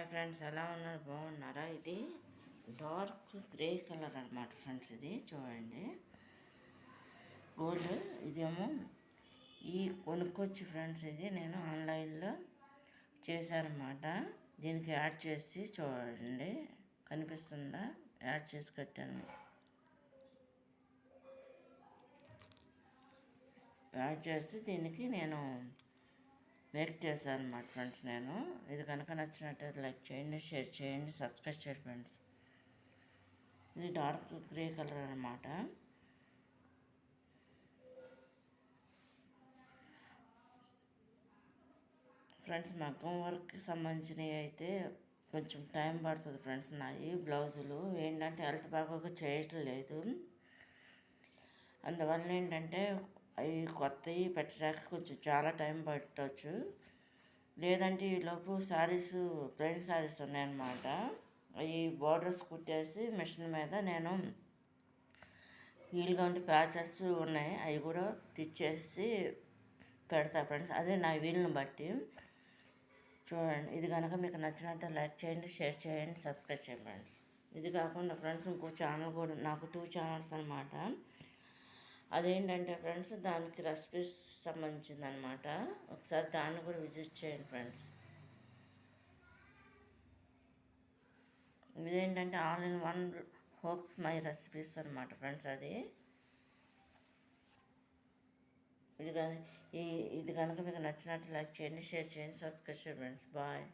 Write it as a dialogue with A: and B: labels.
A: Hi friends, ఎలా ఉన్నారు? బాగున్నారా? ఇది డార్క్ గ్రే కలర్ అనమాట ఫ్రెండ్స్. ఇది చూడండి, గోల్డ్. ఇదేమో కొనుక్కొచ్చి ఫ్రెండ్స్, ఇది నేను ఆన్లైన్లో చేశానమాట. దీనికి యాడ్ చేసి చూడండి, కనిపిస్తుందా? యాడ్ చేసి కట్టాను. యాడ్ చేసి దీనికి నేను మేక్ చేశాను అన్నమాట ఫ్రెండ్స్. నేను ఇది కనుక నచ్చినట్టయితే లైక్ చేయండి, షేర్ చేయండి, సబ్స్క్రైబ్ చేయండి ఫ్రెండ్స్. ఇది డార్క్ గ్రే కలర్ అనమాట. ఫ్రెండ్స్, మగ్గం వర్క్కి సంబంధించినవి అయితే కొంచెం టైం పడుతుంది ఫ్రెండ్స్. నాయి బ్లౌజులు ఏంటంటే హెల్త్ బాగా చేయటం లేదు. అందువల్ల ఏంటంటే అవి కొత్తవి పెట్టడానికి కొంచెం చాలా టైం పట్టవచ్చు. లేదంటే ఈలోపు శారీస్, ప్లెయిన్ శారీస్ ఉన్నాయన్నమాట. అవి బోర్డర్స్ కుట్టేసి మిషన్ మీద నేను వీలుగా ఉంటే ప్యాచెస్ ఉన్నాయి, అవి కూడా తెచ్చేసి పెడతా ఫ్రెండ్స్. అదే నా వీలుని బట్టి. చూడండి, ఇది కనుక మీకు నచ్చినట్టు లైక్ చేయండి, షేర్ చేయండి, సబ్స్క్రైబ్ చేయండి ఫ్రెండ్స్. ఇది కాకుండా ఫ్రెండ్స్ ఇంకో ఛానల్ కూడా, నాకు 2 ఛానల్స్ అనమాట. అదేంటంటే ఫ్రెండ్స్, దానికి రెసిపీస్ సంబంధించింది అనమాట. ఒకసారి దాన్ని కూడా విజిట్ చేయండి ఫ్రెండ్స్. ఇదేంటంటే all in one hoax my recipes అనమాట ఫ్రెండ్స్. అది ఇది కనుక మీకు నచ్చినట్టు లైక్ చేయండి, షేర్ చేయండి, సబ్స్క్రైబ్ చేయండి ఫ్రెండ్స్. బాయ్.